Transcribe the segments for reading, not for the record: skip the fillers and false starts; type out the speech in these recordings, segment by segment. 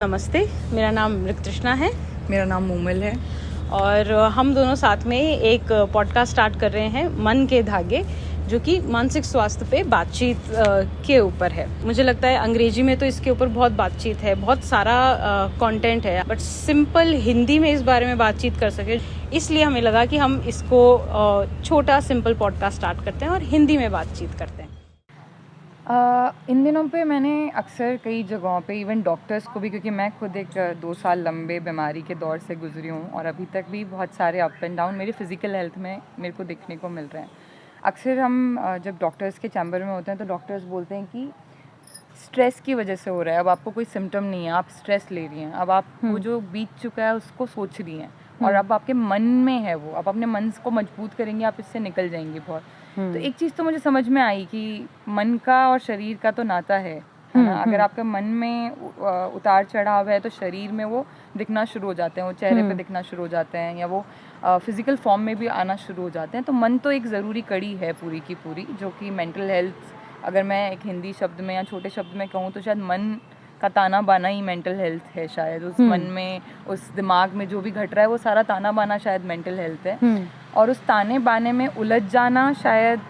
नमस्ते, मेरा नाम ऋतृष्णा है। मेरा नाम मूमल है और हम दोनों साथ में एक पॉडकास्ट स्टार्ट कर रहे हैं, मन के धागे, जो कि मानसिक स्वास्थ्य पे बातचीत के ऊपर है। मुझे लगता है अंग्रेजी में तो इसके ऊपर बहुत बातचीत है, बहुत सारा कंटेंट है, बट सिंपल हिंदी में इस बारे में बातचीत कर सके, इसलिए हमें लगा कि हम इसको छोटा सिंपल पॉडकास्ट स्टार्ट करते हैं और हिंदी में बातचीत करते हैं। इन दिनों पे मैंने अक्सर कई जगहों पे इवन डॉक्टर्स को भी, क्योंकि मैं खुद एक 2 साल लंबे बीमारी के दौर से गुजरी हूँ और अभी तक भी बहुत सारे अप एंड डाउन मेरी फ़िज़िकल हेल्थ में मेरे को देखने को मिल रहे हैं। अक्सर हम जब डॉक्टर्स के चैम्बर में होते हैं तो डॉक्टर्स बोलते हैं कि स्ट्रेस की वजह से हो रहा है, अब आपको कोई सिम्टम नहीं है, आप स्ट्रेस ले रही हैं, अब आपको जो बीत चुका है उसको सोच रही हैं और अब आपके मन में है वो, अब अपने मन को मजबूत करेंगे, आप इससे निकल जाएंगी बहुत। तो एक चीज़ तो मुझे समझ में आई कि मन का और शरीर का तो नाता है ना। अगर आपके मन में उतार चढ़ाव है तो शरीर में वो दिखना शुरू हो जाते हैं, वो चेहरे पे दिखना शुरू हो जाते हैं या वो फिजिकल फॉर्म में भी आना शुरू हो जाते हैं। तो मन तो एक ज़रूरी कड़ी है पूरी की पूरी, जो कि मेंटल हेल्थ, अगर मैं एक हिंदी शब्द में या छोटे शब्द में कहूँ तो शायद मन का ताना बाना ही मेंटल हेल्थ है। शायद उस मन में, उस दिमाग में जो भी घट रहा है वो सारा ताना बाना शायद मेंटल हेल्थ है। और उस ताने बाने में उलझ जाना शायद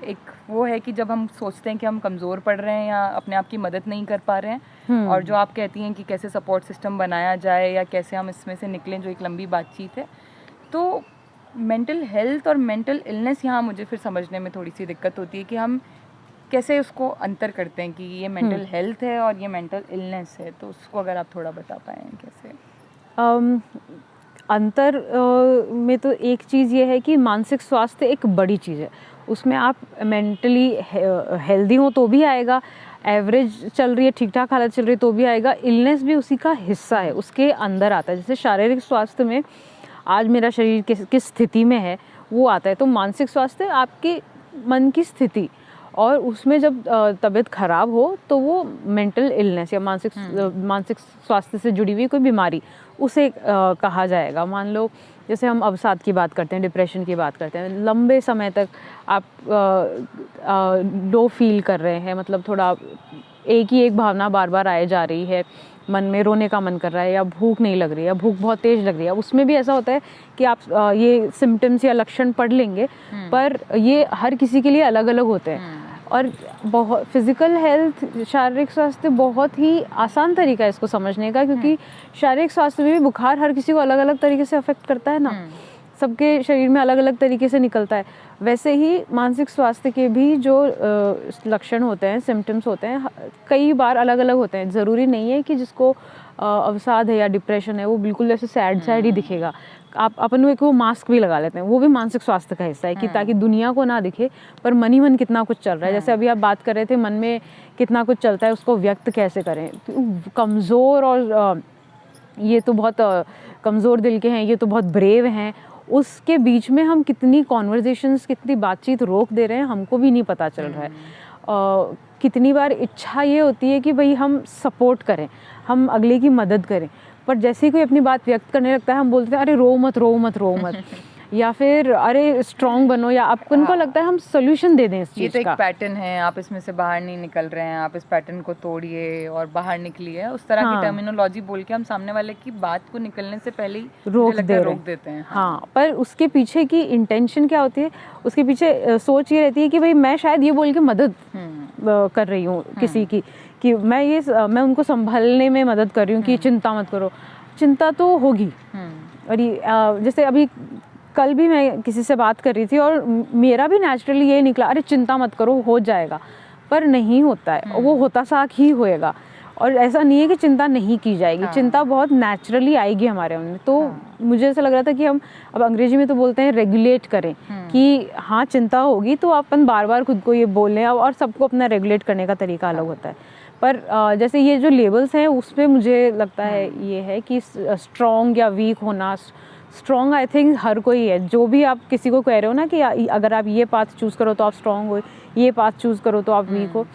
एक वो है कि जब हम सोचते हैं कि हम कमज़ोर पड़ रहे हैं या अपने आप की मदद नहीं कर पा रहे हैं, और जो आप कहती हैं कि कैसे सपोर्ट सिस्टम बनाया जाए या कैसे हम इसमें से निकलें, जो एक लंबी बातचीत है। तो मेंटल हेल्थ और मेंटल इलनेस, यहाँ मुझे फिर समझने में थोड़ी सी दिक्कत होती है कि हम कैसे उसको अंतर करते हैं कि ये मेंटल हेल्थ है और ये मेंटल इलनेस है। तो उसको अगर आप थोड़ा बता पाएँ कैसे। अंतर में तो एक चीज़ ये है कि मानसिक स्वास्थ्य एक बड़ी चीज़ है, उसमें आप मेंटली हेल्दी हो तो भी आएगा, एवरेज चल रही है, ठीक ठाक हालत चल रही है तो भी आएगा। इलनेस भी उसी का हिस्सा है, उसके अंदर आता है। जैसे शारीरिक स्वास्थ्य में आज मेरा शरीर किस स्थिति में है वो आता है, तो मानसिक स्वास्थ्य आपके मन की स्थिति, और उसमें जब तबीयत ख़राब हो तो वो मेंटल इलनेस या मानसिक स्वास्थ्य से जुड़ी हुई कोई बीमारी उसे कहा जाएगा। मान लो जैसे हम अवसाद की बात करते हैं, डिप्रेशन की बात करते हैं, लंबे समय तक आप लो फील कर रहे हैं, मतलब थोड़ा एक ही एक भावना बार बार आए जा रही है, मन में रोने का मन कर रहा है या भूख नहीं लग रही है, भूख बहुत तेज़ लग रही है। उसमें भी ऐसा होता है कि आप ये सिम्टम्स या लक्षण पढ़ लेंगे, पर ये हर किसी के लिए अलग अलग होते हैं। और बहुत फिज़िकल हेल्थ, शारीरिक स्वास्थ्य बहुत ही आसान तरीका है इसको समझने का, क्योंकि शारीरिक स्वास्थ्य में भी बुखार हर किसी को अलग अलग तरीके से अफेक्ट करता है ना, सबके शरीर में अलग अलग तरीके से निकलता है। वैसे ही मानसिक स्वास्थ्य के भी जो लक्षण होते हैं, सिम्टम्स होते हैं, कई बार अलग अलग होते हैं। ज़रूरी नहीं है कि जिसको अवसाद है या डिप्रेशन है वो बिल्कुल ऐसे सैड ही दिखेगा। आप अपन एक वो मास्क भी लगा लेते हैं, वो भी मानसिक स्वास्थ्य का हिस्सा है कि ताकि दुनिया को ना दिखे पर मन ही मन कितना कुछ चल रहा है। जैसे अभी आप बात कर रहे थे, मन में कितना कुछ चलता है, उसको व्यक्त कैसे करें। कमज़ोर और ये तो बहुत कमज़ोर दिल के हैं, ये तो बहुत ब्रेव हैं, उसके बीच में हम कितनी कॉन्वर्जेशंस, कितनी बातचीत रोक दे रहे हैं, हमको भी नहीं पता चल रहा है। कितनी बार इच्छा ये होती है कि भाई हम सपोर्ट करें, हम अगले की मदद करें, पर जैसे ही कोई अपनी बात व्यक्त करने लगता है हम बोलते हैं अरे रो मत या फिर अरे स्ट्रॉन्ग बनो, या आपको उनको लगता है हम सोल्यूशन दे दें इस चीज़ का। ये तो एक पैटर्न है, आप इसमें से बाहर नहीं निकल रहे हैं, आप इस पैटर्न को तोड़िए और बाहर निकलिए, उस तरह की टर्मिनोलॉजी बोल के हम सामने वाले की बात को निकलने से पहले ही रोक देते हैं। हाँ, पर उसके पीछे की इंटेंशन क्या होती है, उसके पीछे सोच ये रहती है कि भाई मैं शायद ये बोल के मदद कर रही हूँ किसी की, कि मैं उनको संभालने में मदद कर रही हूँ कि चिंता मत करो। चिंता तो होगी, और जैसे अभी कल भी मैं किसी से बात कर रही थी और मेरा भी नेचुरली ये निकला, अरे चिंता मत करो हो जाएगा, पर नहीं होता है, वो होता साक ही होएगा। और ऐसा नहीं है कि चिंता नहीं की जाएगी, चिंता बहुत नेचुरली आएगी हमारे अंदर। तो मुझे ऐसा लग रहा था कि हम, अब अंग्रेजी में तो बोलते हैं रेगुलेट करें, कि हाँ चिंता होगी तो अपन बार बार खुद को ये बोलें, और सबको अपना रेगुलेट करने का तरीका अलग होता है। पर जैसे ये जो लेबल्स हैं उसमें मुझे लगता है ये है कि स्ट्रॉन्ग या वीक होना। स्ट्रॉन्ग आई थिंक हर कोई है, जो भी आप किसी को कह रहे हो ना कि अगर आप ये पाथ चूज़ करो तो आप स्ट्रॉन्ग हो, ये पाथ चूज़ करो तो आप वीक हो,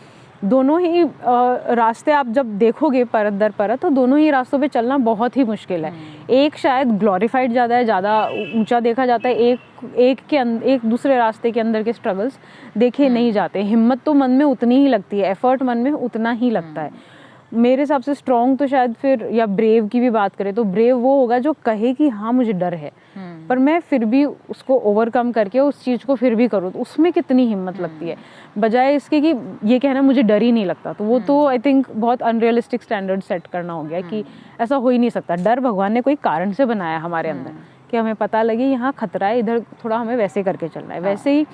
दोनों ही रास्ते आप जब देखोगे परत दर परत, तो दोनों ही रास्तों पे चलना बहुत ही मुश्किल है। एक शायद ग्लोरीफाइड ज़्यादा ऊंचा देखा जाता है, एक दूसरे रास्ते के अंदर के स्ट्रगल्स देखे नहीं जाते। हिम्मत तो मन में उतनी ही लगती है, एफर्ट मन में उतना ही लगता है। मेरे हिसाब से स्ट्रॉन्ग तो शायद फिर, या ब्रेव की भी बात करें तो ब्रेव वो होगा जो कहे कि हाँ मुझे डर है, पर मैं फिर भी उसको ओवरकम करके उस चीज़ को फिर भी करूँ, तो उसमें कितनी हिम्मत लगती है, बजाय इसके कि ये कहना मुझे डर ही नहीं लगता। तो वो तो आई थिंक बहुत अनरियलिस्टिक स्टैंडर्ड सेट करना हो गया कि ऐसा हो ही नहीं सकता। डर भगवान ने कोई कारण से बनाया हमारे अंदर कि हमें पता लगे यहाँ खतरा है, इधर थोड़ा हमें वैसे करके चलना है। वैसे ही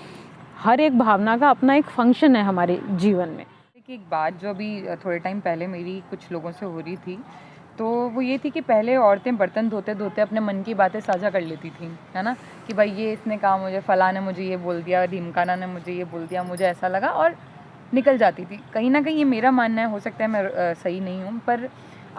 हर एक भावना का अपना एक फंक्शन है हमारे जीवन में। एक बात जो अभी थोड़े टाइम पहले मेरी कुछ लोगों से हो रही थी, तो वो ये थी कि पहले औरतें बर्तन धोते धोते अपने मन की बातें साझा कर लेती थी, है ना, कि भाई ये इसने कहा मुझे, फलां ने मुझे ये बोल दिया, ढीमकाना ने मुझे ये बोल दिया, मुझे ऐसा लगा, और निकल जाती थी। कहीं ना कहीं ये मेरा मानना है, हो सकता है मैं सही नहीं हूँ, पर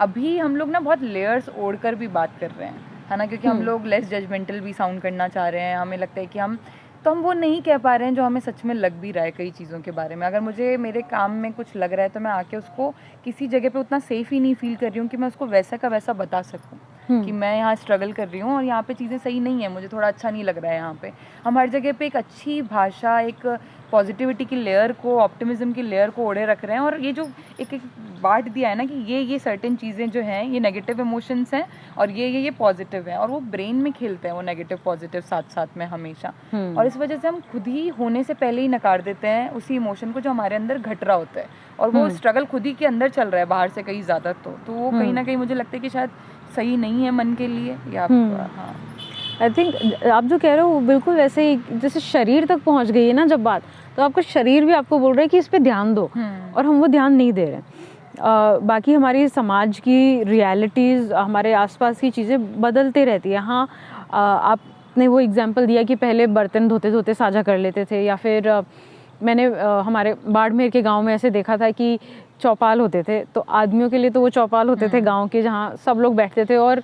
अभी हम लोग ना बहुत लेयर्स ओढ़ कर भी बात कर रहे हैं, है ना, क्योंकि हम लोग लेस जजमेंटल भी साउंड करना चाह रहे हैं। हमें लगता है कि हम वो नहीं कह पा रहे हैं जो हमें सच में लग भी रहा है कई चीज़ों के बारे में। अगर मुझे मेरे काम में कुछ लग रहा है तो मैं आके उसको किसी जगह पे उतना सेफ ही नहीं फील कर रही हूँ कि मैं उसको वैसा का वैसा बता सकूँ कि मैं यहाँ स्ट्रगल कर रही हूँ और यहाँ पे चीज़ें सही नहीं है, मुझे थोड़ा अच्छा नहीं लग रहा है यहाँ पे। हम हर जगह पे एक अच्छी भाषा, एक पॉजिटिविटी की लेयर को, ऑप्टिमिज्म की लेयर को ओढ़े रख रहे हैं, और ये जो एक बांट दिया है ना कि ये सर्टेन चीज़ें जो हैं ये नेगेटिव इमोशंस हैं और ये पॉजिटिव हैं, और वो ब्रेन में खेलते हैं वो नेगेटिव पॉजिटिव साथ साथ में हमेशा। और इस वजह से हम खुद ही होने से पहले ही नकार देते हैं उसी इमोशन को जो हमारे अंदर घट रहा होता है, और वो स्ट्रगल खुद ही के अंदर चल रहा है बाहर से कहीं ज़्यादा। तो वो कहीं ना कहीं मुझे लगता है कि शायद सही नहीं है मन के लिए, या हाँ आई थिंक आप जो कह रहे हो वो बिल्कुल वैसे ही, जैसे शरीर तक पहुंच गई है ना जब बात, तो आपका शरीर भी आपको बोल रहा है कि इस पे ध्यान दो, और हम वो ध्यान नहीं दे रहे हैं। बाकी हमारी समाज की रियलिटीज़, हमारे आसपास की चीज़ें बदलते रहती है। हाँ, आपने वो एग्जांपल दिया कि पहले बर्तन धोते धोते साझा कर लेते थे, या फिर मैंने हमारे बाड़मेर के गांव में ऐसे देखा था कि चौपाल होते थे, तो आदमियों के लिए तो वो चौपाल होते थे गांव के, जहाँ सब लोग बैठते थे और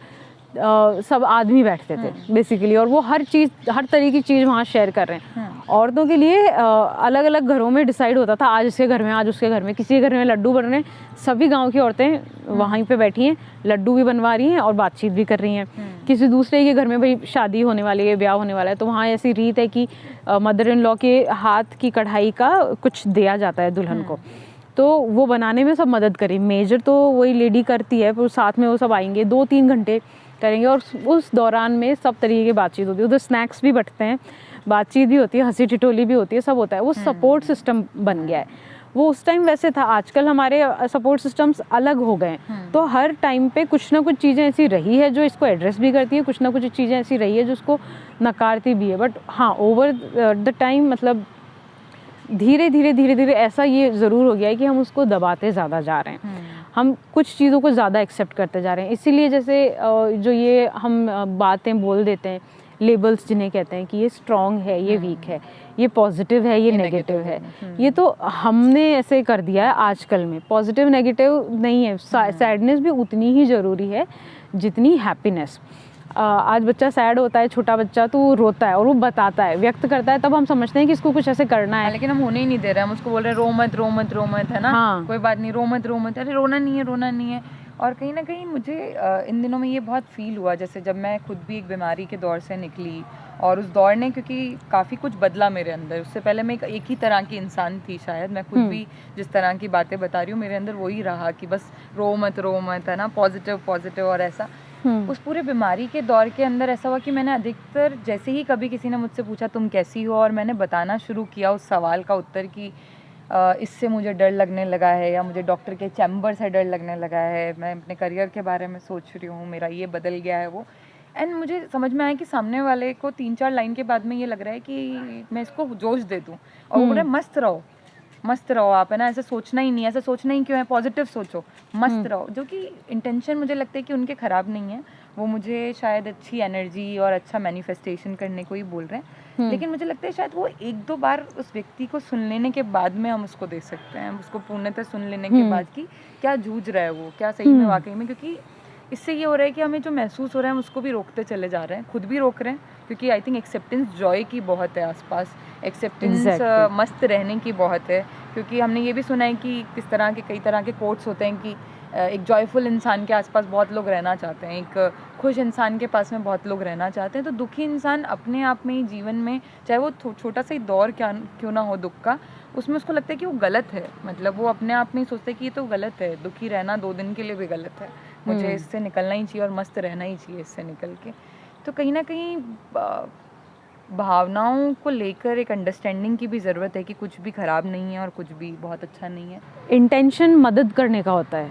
सब आदमी बैठते थे बेसिकली, और वो हर चीज़, हर तरह की चीज़ वहाँ शेयर कर रहे हैं। औरतों के लिए अलग अलग घरों में डिसाइड होता था, आज इसके घर में, आज उसके घर में, किसी के घर में लड्डू बन रहे हैं, सभी गांव की औरतें वहीं पे बैठी हैं, लड्डू भी बनवा रही हैं और बातचीत भी कर रही हैं। किसी दूसरे के घर में भाई शादी होने वाली है, ब्याह होने वाला है, तो वहाँ ऐसी रीत है कि मदर इन लॉ के हाथ की कढ़ाई का कुछ दिया जाता है दुल्हन को, तो वो बनाने में सब मदद करें। मेजर तो वही लेडी करती है, फिर साथ में वो सब आएंगे, 2-3 घंटे करेंगे, और उस दौरान में सब तरीके की बातचीत होती है। उधर स्नैक्स भी बंटते हैं, बातचीत भी होती है, हंसी ठिठोली भी होती है, सब होता है। वो सपोर्ट सिस्टम बन गया है। वो उस टाइम वैसे था, आजकल हमारे सपोर्ट सिस्टम्स अलग हो गए हैं। तो हर टाइम पे कुछ ना कुछ चीज़ें ऐसी रही है जो इसको एड्रेस भी करती है, कुछ ना कुछ चीज़ें ऐसी रही है जो इसको नकारती भी है। बट हाँ, ओवर द टाइम, मतलब धीरे धीरे ऐसा ये ज़रूर हो गया है कि हम उसको दबाते ज़्यादा जा रहे हैं। हम कुछ चीज़ों को ज़्यादा एक्सेप्ट करते जा रहे हैं। इसीलिए जैसे जो ये हम बातें बोल देते हैं, लेबल्स जिन्हें कहते हैं कि ये स्ट्रॉन्ग है, ये वीक है, ये पॉजिटिव है, ये नेगेटिव है, ये तो हमने ऐसे कर दिया है आजकल में। पॉजिटिव नेगेटिव नहीं है, सैडनेस भी उतनी ही ज़रूरी है जितनी हैप्पीनेस। आज बच्चा सैड होता है, छोटा बच्चा, तो वो रोता है और वो बताता है, व्यक्त करता है, तब हम समझते हैं कि इसको कुछ ऐसे करना है, लेकिन हम होने ही नहीं दे रहे हैं। हम उसको बोल रहे हैं रो मत रो मत रो मत, है ना, हाँ। कोई बात नहीं, रो मत रो मत, अरे रोना नहीं है, रोना नहीं है। और कहीं ना कहीं मुझे इन दिनों में ये बहुत फील हुआ, जैसे जब मैं खुद भी एक बीमारी के दौर से निकली, और उस दौर ने क्योंकि काफ़ी कुछ बदला मेरे अंदर। उससे पहले मैं एक ही तरह की इंसान थी शायद, मैं खुद भी जिस तरह की बातें बता रही हूँ मेरे अंदर वही रहा कि बस रो मत, है ना, पॉजिटिव पॉजिटिव और ऐसा। उस पूरे बीमारी के दौर के अंदर ऐसा हुआ कि मैंने अधिकतर, जैसे ही कभी किसी ने मुझसे पूछा तुम कैसी हो, और मैंने बताना शुरू किया उस सवाल का उत्तर कि इससे मुझे डर लगने लगा है, या मुझे डॉक्टर के चैम्बर से डर लगने लगा है, मैं अपने करियर के बारे में सोच रही हूँ, मेरा ये बदल गया है वो। एंड मुझे समझ में आया कि सामने वाले को 3-4 लाइन के बाद में ये लग रहा है कि मैं इसको जोश दे दूँ, और वो बोल रहा है मस्त रहो आप, है ना, ऐसा सोचना ही नहीं, ऐसा सोचना ही क्यों है, पॉजिटिव सोचो, मस्त रहो। जो कि इंटेंशन मुझे लगता है कि उनके ख़राब नहीं है, वो मुझे शायद अच्छी एनर्जी और अच्छा मैनिफेस्टेशन करने को ही बोल रहे हैं। लेकिन मुझे लगता है शायद वो 1-2 बार उस व्यक्ति को सुन लेने के बाद में हम उसको दे सकते हैं, उसको पूर्णतः सुन लेने के बाद कि क्या जूझ रहा है वो, क्या सही में वाकई में। क्योंकि इससे ये हो रहा है कि हमें जो महसूस हो रहा है हम उसको भी रोकते चले जा रहे हैं, खुद भी रोक रहे हैं। क्योंकि आई थिंक एक्सेप्टेंस जॉय की बहुत है आसपास, एक्सेप्टेंस मस्त रहने की बहुत है। क्योंकि हमने ये भी सुना है कि किस तरह के, कई तरह के कोट्स होते हैं कि एक जॉयफुल इंसान के आसपास बहुत लोग रहना चाहते हैं, एक खुश इंसान के पास में बहुत लोग रहना चाहते हैं। तो दुखी इंसान अपने आप में ही जीवन में, चाहे वो छोटा सा ही दौर क्यों ना हो दुख का, उसमें उसको लगता है कि वो गलत है, मतलब वो अपने आप में सोचते कि ये तो गलत है, दुखी रहना 2 दिन के लिए भी गलत है, मुझे इससे निकलना ही चाहिए और मस्त रहना ही चाहिए इससे निकल के। तो कहीं ना कहीं भावनाओं को लेकर एक अंडरस्टैंडिंग की भी ज़रूरत है कि कुछ भी ख़राब नहीं है और कुछ भी बहुत अच्छा नहीं है। इंटेंशन मदद करने का होता है,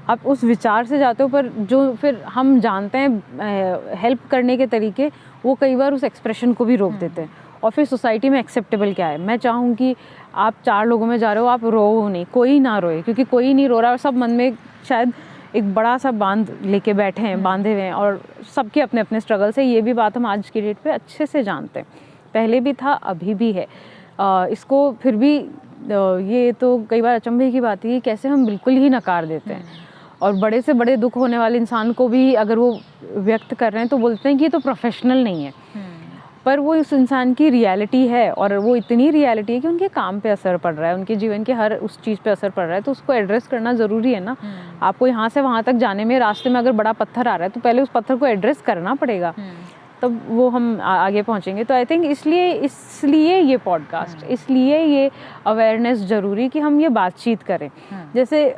आप उस विचार से जाते हो, पर जो फिर हम जानते हैं हेल्प करने के तरीके, वो कई बार उस एक्सप्रेशन को भी रोक देते हैं। और फिर सोसाइटी में एक्सेप्टेबल क्या है, मैं चाहूँ कि आप 4 लोगों में जा रहे हो, आप रो नहीं, कोई ना रोए, क्योंकि कोई नहीं रो रहा और सब मन में शायद एक बड़ा सा बांध लेके बैठे हैं, बांधे हुए हैं, और सबके अपने अपने स्ट्रगल से। ये भी बात हम आज की डेट पे अच्छे से जानते हैं, पहले भी था, अभी भी है। इसको फिर भी ये तो कई बार अचंभे की बात है कि कैसे हम बिल्कुल ही नकार देते हैं, और बड़े से बड़े दुख होने वाले इंसान को भी अगर वो व्यक्त कर रहे हैं तो बोलते हैं कि ये तो प्रोफेशनल नहीं है। पर वो इस इंसान की रियलिटी है, और वो इतनी रियलिटी है कि उनके काम पे असर पड़ रहा है, उनके जीवन के हर उस चीज़ पे असर पड़ रहा है, तो उसको एड्रेस करना ज़रूरी है ना। आपको यहाँ से वहाँ तक जाने में रास्ते में अगर बड़ा पत्थर आ रहा है तो पहले उस पत्थर को एड्रेस करना पड़ेगा, तब वो हम आगे पहुँचेंगे। तो आई थिंक इसलिए ये पॉडकास्ट, इसलिए ये अवेयरनेस ज़रूरी कि हम ये बातचीत करें। जैसे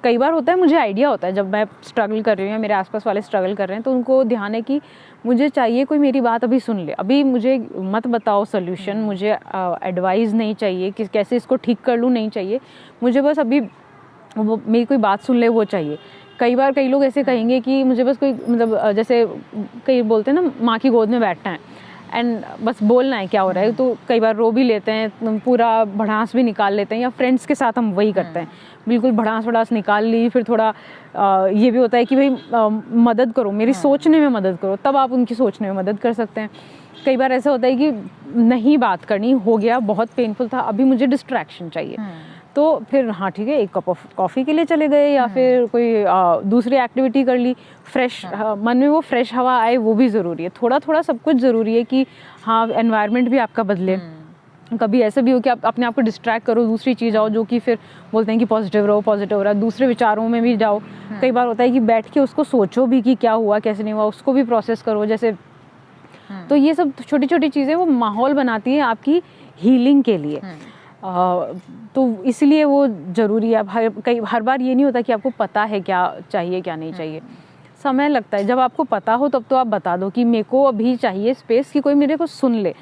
कई बार होता है, मुझे आइडिया होता है जब मैं स्ट्रगल कर रही हूँ या मेरे आसपास वाले स्ट्रगल कर रहे हैं, तो उनको ध्यान है कि मुझे चाहिए कोई मेरी बात अभी सुन ले, अभी मुझे मत बताओ सोल्यूशन, मुझे एडवाइस नहीं चाहिए कि कैसे इसको ठीक कर लूँ, नहीं चाहिए मुझे, बस अभी वो मेरी कोई बात सुन ले, वो चाहिए। कई बार कई लोग ऐसे कहेंगे कि मुझे बस कोई, मतलब जैसे कई बोलते हैं ना, माँ की गोद में बैठना है एंड बस बोलना है क्या हो रहा है, तो कई बार रो भी लेते हैं, पूरा भड़ास भी निकाल लेते हैं, या फ्रेंड्स के साथ हम वही करते हैं, बिल्कुल भड़ास निकाल ली, फिर थोड़ा ये भी होता है कि भाई मदद करो, मेरी सोचने में मदद करो, तब आप उनकी सोचने में मदद कर सकते हैं। कई बार ऐसा होता है कि नहीं बात करनी, हो गया, बहुत पेनफुल था, अभी मुझे डिस्ट्रैक्शन चाहिए, तो फिर हाँ ठीक है, एक कप ऑफ कॉफ़ी के लिए चले गए, या फिर कोई दूसरी एक्टिविटी कर ली, फ्रेश मन में वो फ्रेश हवा आए, वो भी ज़रूरी है। थोड़ा थोड़ा सब कुछ ज़रूरी है कि हाँ एनवायरनमेंट भी आपका बदले। कभी ऐसे भी हो कि आप अपने आप को डिस्ट्रैक्ट करो, दूसरी चीज़ आओ, जो कि फिर बोलते हैं कि पॉजिटिव रहो, दूसरे विचारों में भी जाओ। कई बार होता है कि बैठ के उसको सोचो भी कि क्या हुआ, कैसे नहीं हुआ, उसको भी प्रोसेस करो, जैसे तो ये सब छोटी छोटी चीज़ें वो माहौल बनाती हैं आपकी हीलिंग के लिए। तो इसलिए वो ज़रूरी है। हर बार ये नहीं होता कि आपको पता है क्या चाहिए क्या नहीं चाहिए, समय लगता है। जब आपको पता हो तब तो आप बता दो कि मेरे को अभी चाहिए स्पेस, कि कोई मेरे को सुन ले।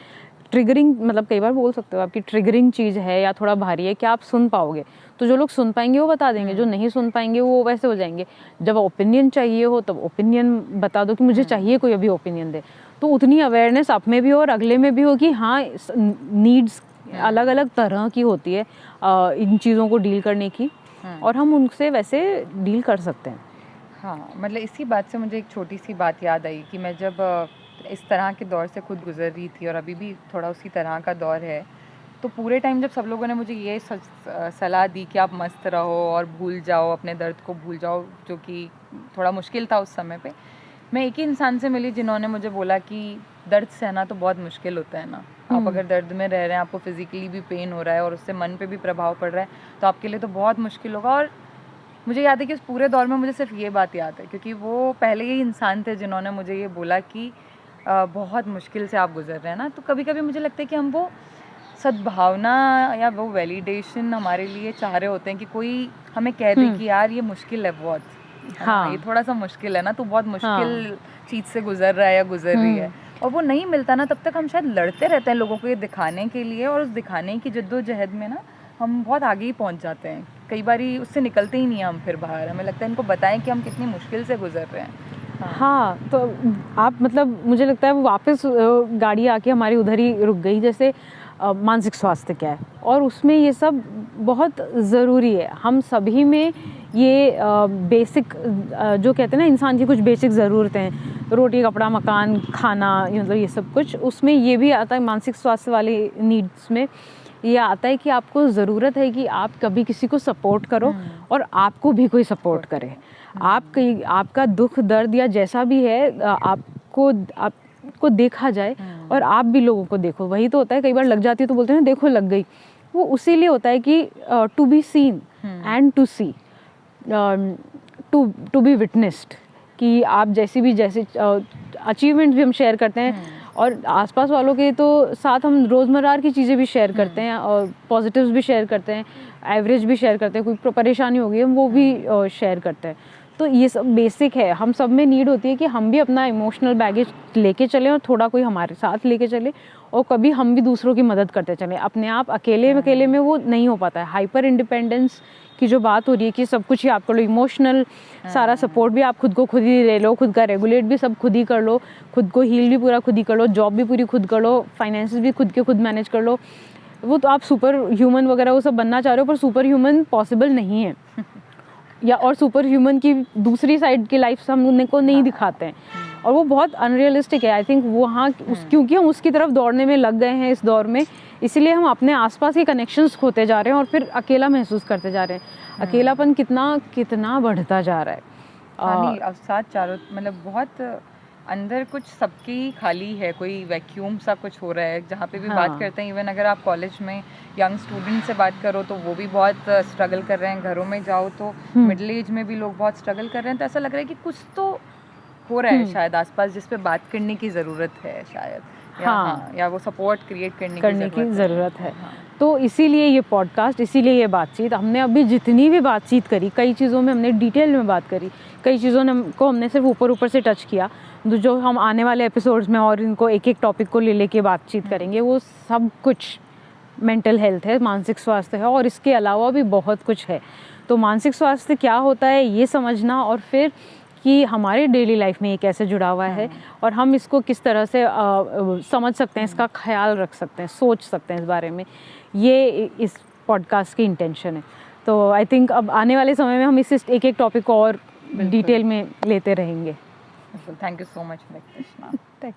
ट्रिगरिंग, मतलब कई बार बोल सकते हो आपकी ट्रिगरिंग चीज़ है या थोड़ा भारी है, क्या आप सुन पाओगे? तो जो लोग सुन पाएंगे वो बता देंगे, जो नहीं सुन पाएंगे वो वैसे हो जाएंगे। जब ओपिनियन चाहिए हो तब ओपिनियन बता दो कि मुझे चाहिए कोई अभी ओपिनियन दे, तो उतनी अवेयरनेस आप में भी हो और अगले में भी हो कि हाँ नीड्स अलग अलग तरह की होती है इन चीज़ों को डील करने की, और हम उनसे वैसे डील कर सकते हैं। हाँ, मतलब इसी बात से मुझे एक छोटी सी बात याद आई कि मैं जब इस तरह के दौर से खुद गुजर रही थी और अभी भी थोड़ा उसी तरह का दौर है, तो पूरे टाइम जब सब लोगों ने मुझे ये सलाह दी कि आप मस्त रहो और भूल जाओ, अपने दर्द को भूल जाओ, जो कि थोड़ा मुश्किल था उस समय पे, मैं एक ही इंसान से मिली जिन्होंने मुझे बोला कि दर्द सहना तो बहुत मुश्किल होता है ना। आप अगर दर्द में रह रहे हैं, आपको फिजिकली भी पेन हो रहा है और उससे मन पे भी प्रभाव पड़ रहा है, तो आपके लिए तो बहुत मुश्किल होगा। और मुझे याद है कि उस पूरे दौर में मुझे सिर्फ ये बात याद है, क्योंकि वो पहले ही इंसान थे जिन्होंने मुझे ये बोला कि बहुत मुश्किल से आप गुजर रहे हैं ना। तो कभी कभी मुझे लगता है कि हम वो सद्भावना या वो वैलिडेशन हमारे लिए चाह रहे होते हैं कि कोई हमें कह दे कि यार ये मुश्किल है बहुत, हाँ ये थोड़ा सा मुश्किल है ना, तो बहुत मुश्किल चीज़ से गुजर रहा है या गुजर रही है, और वो नहीं मिलता ना, तब तक हम शायद लड़ते रहते हैं लोगों को ये दिखाने के लिए, और उस दिखाने की जद्दोजहद में ना हम बहुत आगे ही पहुंच जाते हैं। कई बार उससे निकलते ही नहीं हैं हम फिर बाहर। हमें लगता है इनको बताएं कि हम कितनी मुश्किल से गुजर रहे हैं। हाँ, तो आप मतलब मुझे लगता है वो वापस गाड़ी आके हमारी उधर ही रुक गई। जैसे मानसिक स्वास्थ्य क्या है, और उसमें ये सब बहुत ज़रूरी है। हम सभी में ये बेसिक जो कहते हैं ना, इंसान की कुछ बेसिक ज़रूरतें हैं, रोटी कपड़ा मकान खाना, मतलब ये सब कुछ, उसमें ये भी आता है। मानसिक स्वास्थ्य वाले नीड्स में ये आता है कि आपको ज़रूरत है कि आप कभी किसी को सपोर्ट करो और आपको भी कोई सपोर्ट करे। आपका दुख दर्द या जैसा भी है आपको देखा जाए और आप भी लोगों को देखो। वही तो होता है, कई बार लग जाती है तो बोलते हैं देखो लग गई। वो उसी लिए होता है कि to be seen and to see, to be witnessed, कि आप जैसे अचीवमेंट भी हम शेयर करते हैं और आसपास वालों के तो साथ हम रोज़मर्रा की चीज़ें भी शेयर करते हैं और पॉजिटिव्स भी शेयर करते हैं, एवरेज भी शेयर करते हैं, कोई परेशानी हो गई हम वो भी शेयर करते हैं। तो ये सब बेसिक है, हम सब में नीड होती है कि हम भी अपना इमोशनल बैगेज लेके चलें और थोड़ा कोई हमारे साथ लेके चले और कभी हम भी दूसरों की मदद करते चलें। अपने आप अकेले में वो नहीं हो पाता है। हाइपर इंडिपेंडेंस की जो बात हो रही है कि सब कुछ ही आप कर लो, इमोशनल सारा सपोर्ट भी आप खुद को खुद ही ले लो, खुद का रेगुलेट भी सब खुद ही कर लो, खुद को हील भी पूरा खुद ही कर लो, जॉब भी पूरी खुद कर लो, फाइनेंसेस भी खुद के खुद मैनेज कर लो। वो तो आप सुपर ह्यूमन वगैरह वो सब बनना चाह रहे हो, पर सुपर ह्यूमन पॉसिबल नहीं है या और सुपर ह्यूमन की दूसरी साइड की लाइफ हम उनको नहीं दिखाते हैं और वो बहुत अनरियलिस्टिक है। आई थिंक वहाँ क्योंकि हम उसकी तरफ दौड़ने में लग गए हैं इस दौर में, इसीलिए हम अपने आसपास के कनेक्शंस खोते जा रहे हैं और फिर अकेला महसूस करते जा रहे हैं। अकेलापन कितना बढ़ता जा रहा है। अब साथ चारों मतलब बहुत अंदर कुछ सबकी खाली है, कोई वैक्यूम सा कुछ हो रहा है जहाँ पे भी बात करते हैं। इवन अगर आप कॉलेज में यंग स्टूडेंट से बात करो तो वो भी बहुत स्ट्रगल कर रहे हैं, घरों में जाओ तो मिडिल एज में भी लोग बहुत स्ट्रगल कर रहे हैं। तो ऐसा लग रहा है कि कुछ तो हो रहा है शायद आसपास जिस पे बात करने की ज़रूरत है शायद, या वो सपोर्ट क्रिएट करने की ज़रूरत है। तो इसीलिए ये पॉडकास्ट, इसीलिए ये बातचीत, हमने अभी जितनी भी बातचीत करी, कई चीज़ों में हमने डिटेल में बात करी, कई चीज़ों को हमने सिर्फ ऊपर से टच किया, जो हम आने वाले एपिसोड्स में और इनको एक एक टॉपिक को ले लेके बातचीत करेंगे। वो सब कुछ मेंटल हेल्थ है, मानसिक स्वास्थ्य है और इसके अलावा भी बहुत कुछ है। तो मानसिक स्वास्थ्य क्या होता है ये समझना और फिर कि हमारे डेली लाइफ में ये कैसे जुड़ा हुआ है और हम इसको किस तरह से समझ सकते हैं, इसका ख्याल रख सकते हैं, सोच सकते हैं इस बारे में, ये इस पॉडकास्ट की इंटेंशन है। तो आई थिंक अब आने वाले समय में हम इस एक एक टॉपिक को और डिटेल में लेते रहेंगे। Thank you so much Krishna.